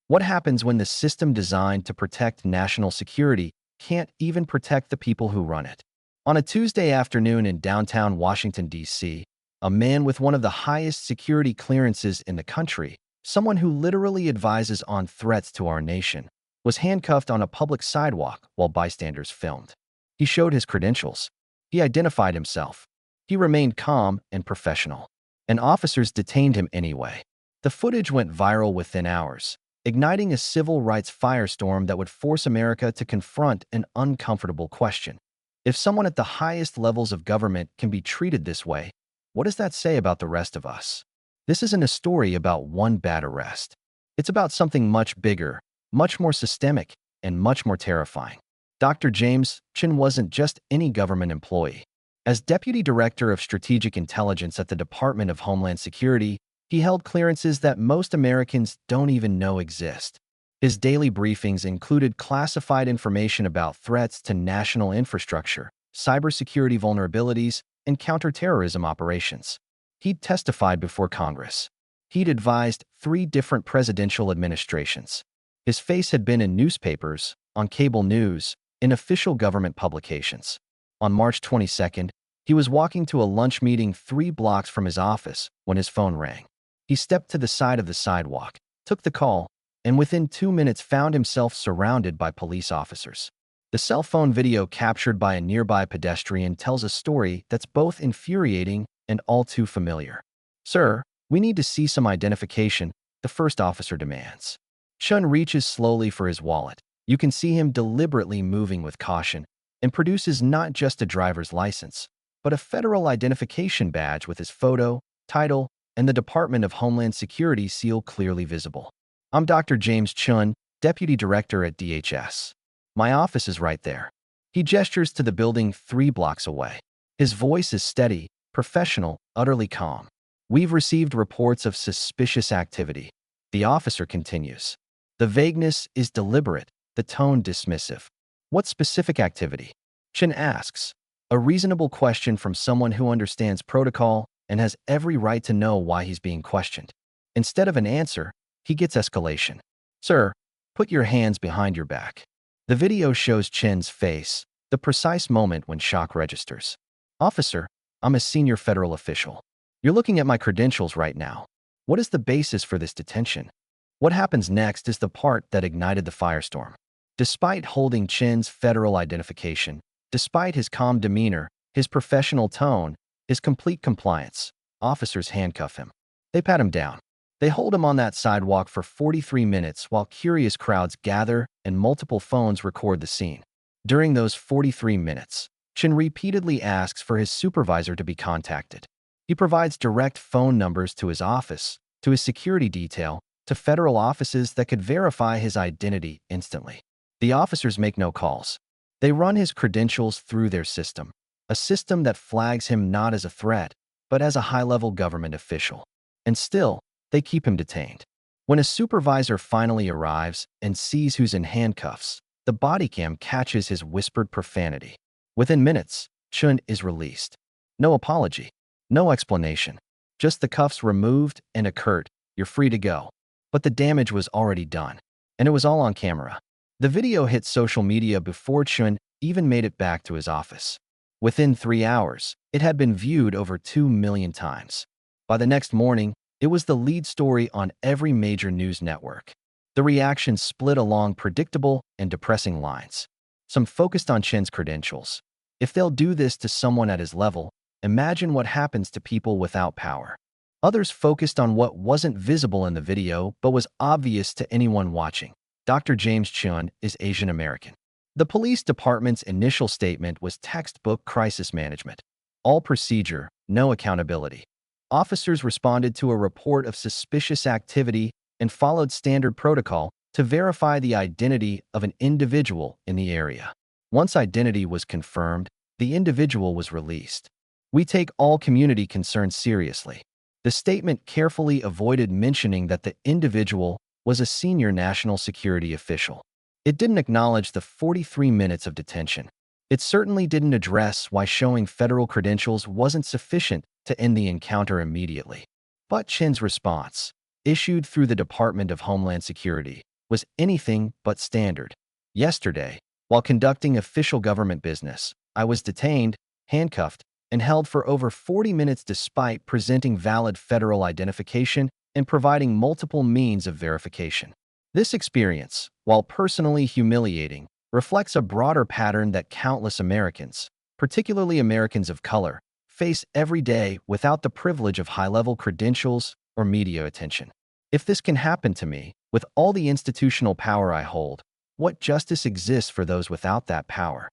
What happens when the system designed to protect national security can't even protect the people who run it? On a Tuesday afternoon in downtown Washington, D.C., a man with one of the highest security clearances in the country, someone who literally advises on threats to our nation, was handcuffed on a public sidewalk while bystanders filmed. He showed his credentials. He identified himself. He remained calm and professional. And officers detained him anyway. The footage went viral within hours, igniting a civil rights firestorm that would force America to confront an uncomfortable question. If someone at the highest levels of government can be treated this way, what does that say about the rest of us? This isn't a story about one bad arrest. It's about something much bigger, much more systemic, and much more terrifying. Dr. James Chin wasn't just any government employee. As Deputy Director of Strategic Intelligence at the Department of Homeland Security, he held clearances that most Americans don't even know exist. His daily briefings included classified information about threats to national infrastructure, cybersecurity vulnerabilities, and counterterrorism operations. He'd testified before Congress. He'd advised 3 different presidential administrations. His face had been in newspapers, on cable news, in official government publications. On March 22nd, he was walking to a lunch meeting 3 blocks from his office when his phone rang. He stepped to the side of the sidewalk, took the call, and within 2 minutes found himself surrounded by police officers. The cell phone video captured by a nearby pedestrian tells a story that's both infuriating and all too familiar. "Sir, we need to see some identification," the first officer demands. Chun reaches slowly for his wallet. You can see him deliberately moving with caution and produces not just a driver's license, but a federal identification badge with his photo, title, and the Department of Homeland Security seal clearly visible. "I'm Dr. James Chun, Deputy Director at DHS. My office is right there." He gestures to the building 3 blocks away. His voice is steady, professional, utterly calm. "We've received reports of suspicious activity," the officer continues. The vagueness is deliberate, the tone dismissive. "What specific activity?" Chin asks, a reasonable question from someone who understands protocol and has every right to know why he's being questioned. Instead of an answer, he gets escalation. "Sir, put your hands behind your back." The video shows Chin's face, the precise moment when shock registers. "Officer, I'm a senior federal official. You're looking at my credentials right now. What is the basis for this detention?" What happens next is the part that ignited the firestorm. Despite holding Chin's federal identification, despite his calm demeanor, his professional tone, his complete compliance, officers handcuff him. They pat him down. They hold him on that sidewalk for 43 minutes while curious crowds gather and multiple phones record the scene. During those 43 minutes, Chin repeatedly asks for his supervisor to be contacted. He provides direct phone numbers to his office, to his security detail, to federal offices that could verify his identity instantly. The officers make no calls. They run his credentials through their system, a system that flags him not as a threat, but as a high-level government official. And still, they keep him detained. When a supervisor finally arrives and sees who's in handcuffs, the body cam catches his whispered profanity. Within minutes, Chun is released. No apology, no explanation, just the cuffs removed and a curt, "You're free to go." But the damage was already done, and it was all on camera. The video hit social media before Chun even made it back to his office. Within 3 hours, it had been viewed over 2 million times. By the next morning, it was the lead story on every major news network. The reaction split along predictable and depressing lines. Some focused on Chin's credentials. If they'll do this to someone at his level, imagine what happens to people without power. Others focused on what wasn't visible in the video but was obvious to anyone watching. Dr. James Chun is Asian American. The police department's initial statement was textbook crisis management. All procedure, no accountability. Officers responded to a report of suspicious activity and followed standard protocol to verify the identity of an individual in the area. Once identity was confirmed, the individual was released. "We take all community concerns seriously." The statement carefully avoided mentioning that the individual was a senior national security official. It didn't acknowledge the 43 minutes of detention. It certainly didn't address why showing federal credentials wasn't sufficient to end the encounter immediately. But Chin's response, issued through the Department of Homeland Security, was anything but standard. Yesterday, while conducting official government business, I was detained, handcuffed, and held for over 40 minutes despite presenting valid federal identification and providing multiple means of verification. This experience, while personally humiliating, reflects a broader pattern that countless Americans, particularly Americans of color, face every day without the privilege of high-level credentials or media attention. If this can happen to me, with all the institutional power I hold, what justice exists for those without that power?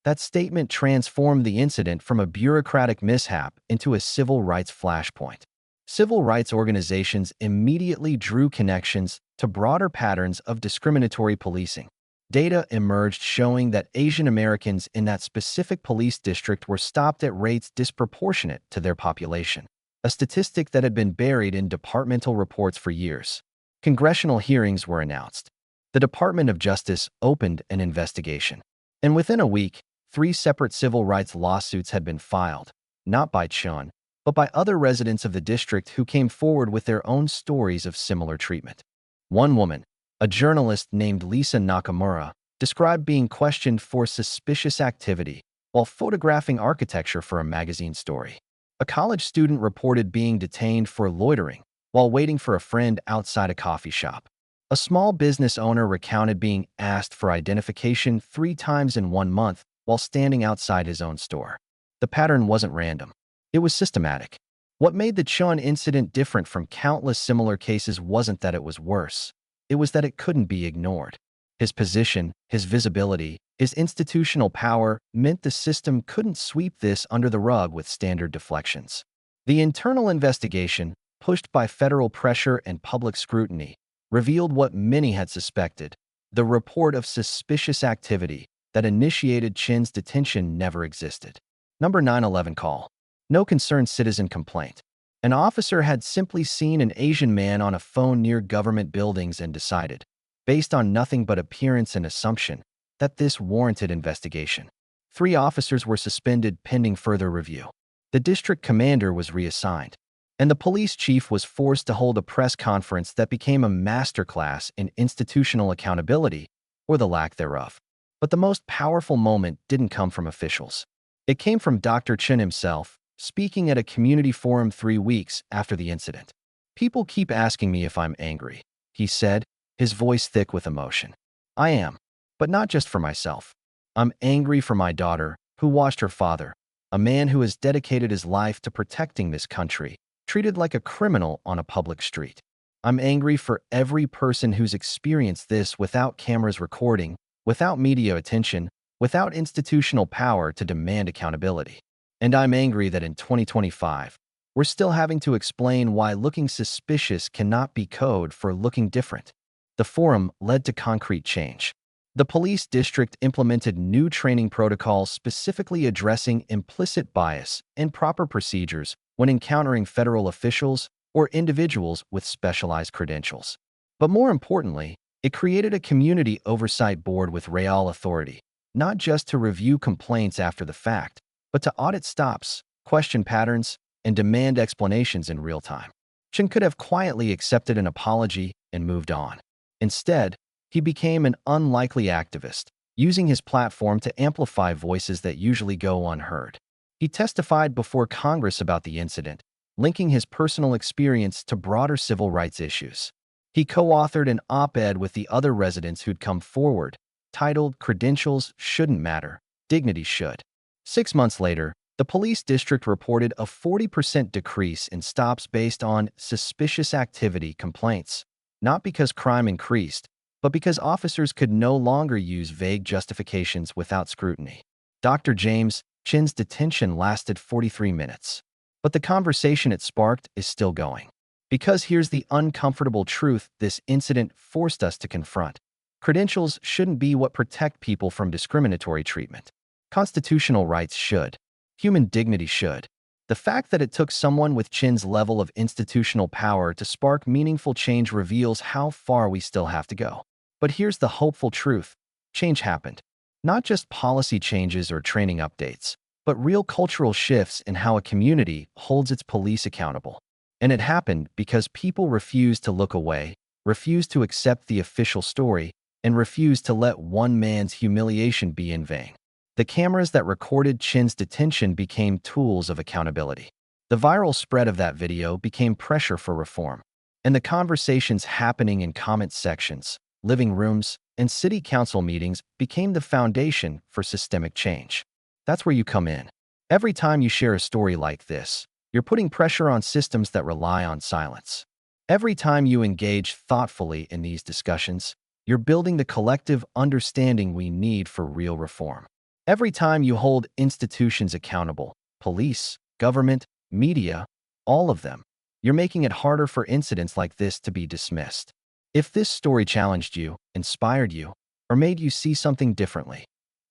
That statement transformed the incident from a bureaucratic mishap into a civil rights flashpoint. Civil rights organizations immediately drew connections to broader patterns of discriminatory policing. Data emerged showing that Asian Americans in that specific police district were stopped at rates disproportionate to their population, a statistic that had been buried in departmental reports for years. Congressional hearings were announced. The Department of Justice opened an investigation. And within a week, 3 separate civil rights lawsuits had been filed, not by Chun, but by other residents of the district who came forward with their own stories of similar treatment. One woman, a journalist named Lisa Nakamura, described being questioned for suspicious activity while photographing architecture for a magazine story. A college student reported being detained for loitering while waiting for a friend outside a coffee shop. A small business owner recounted being asked for identification 3 times in 1 month while standing outside his own store. The pattern wasn't random. It was systematic. What made the Chun incident different from countless similar cases wasn't that it was worse. It was that it couldn't be ignored. His position, his visibility, his institutional power meant the system couldn't sweep this under the rug with standard deflections. The internal investigation, pushed by federal pressure and public scrutiny, revealed what many had suspected. The report of suspicious activity that initiated Chin's detention never existed. Number 911 call. No concerned citizen complaint. An officer had simply seen an Asian man on a phone near government buildings and decided, based on nothing but appearance and assumption, that this warranted investigation. 3 officers were suspended pending further review. The district commander was reassigned, and the police chief was forced to hold a press conference that became a masterclass in institutional accountability, or the lack thereof. But the most powerful moment didn't come from officials. It came from Dr. Chen himself, speaking at a community forum 3 weeks after the incident. "People keep asking me if I'm angry," he said, his voice thick with emotion. "I am, but not just for myself. I'm angry for my daughter, who watched her father, a man who has dedicated his life to protecting this country, treated like a criminal on a public street. I'm angry for every person who's experienced this without cameras recording, without media attention, without institutional power to demand accountability. And I'm angry that in 2025, we're still having to explain why looking suspicious cannot be code for looking different." The forum led to concrete change. The police district implemented new training protocols specifically addressing implicit bias and proper procedures when encountering federal officials or individuals with specialized credentials. But more importantly, it created a community oversight board with real authority, not just to review complaints after the fact, but to audit stops, question patterns, and demand explanations in real time. Chen could have quietly accepted an apology and moved on. Instead, he became an unlikely activist, using his platform to amplify voices that usually go unheard. He testified before Congress about the incident, linking his personal experience to broader civil rights issues. He co-authored an op-ed with the other residents who'd come forward, titled "Credentials Shouldn't Matter, Dignity Should." 6 months later, the police district reported a 40% decrease in stops based on suspicious activity complaints, not because crime increased, but because officers could no longer use vague justifications without scrutiny. Dr. James Chin's detention lasted 43 minutes. But the conversation it sparked is still going. Because here's the uncomfortable truth this incident forced us to confront. Credentials shouldn't be what protect people from discriminatory treatment. Constitutional rights should. Human dignity should. The fact that it took someone with Chin's level of institutional power to spark meaningful change reveals how far we still have to go. But here's the hopeful truth. Change happened. Not just policy changes or training updates, but real cultural shifts in how a community holds its police accountable. And it happened because people refused to look away, refused to accept the official story, and refused to let one man's humiliation be in vain. The cameras that recorded Chin's detention became tools of accountability. The viral spread of that video became pressure for reform, and the conversations happening in comment sections, living rooms, and city council meetings became the foundation for systemic change. That's where you come in. Every time you share a story like this, you're putting pressure on systems that rely on silence. Every time you engage thoughtfully in these discussions, you're building the collective understanding we need for real reform. Every time you hold institutions accountable, police, government, media, all of them, you're making it harder for incidents like this to be dismissed. If this story challenged you, inspired you, or made you see something differently,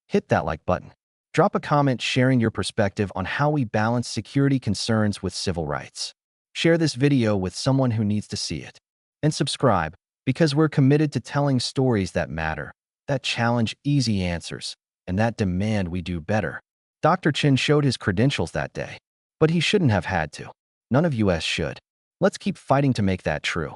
hit that like button. Drop a comment sharing your perspective on how we balance security concerns with civil rights. Share this video with someone who needs to see it. And subscribe, because we're committed to telling stories that matter, that challenge easy answers, and that demand we do better. Dr. Chin showed his credentials that day, but he shouldn't have had to. None of us should. Let's keep fighting to make that true.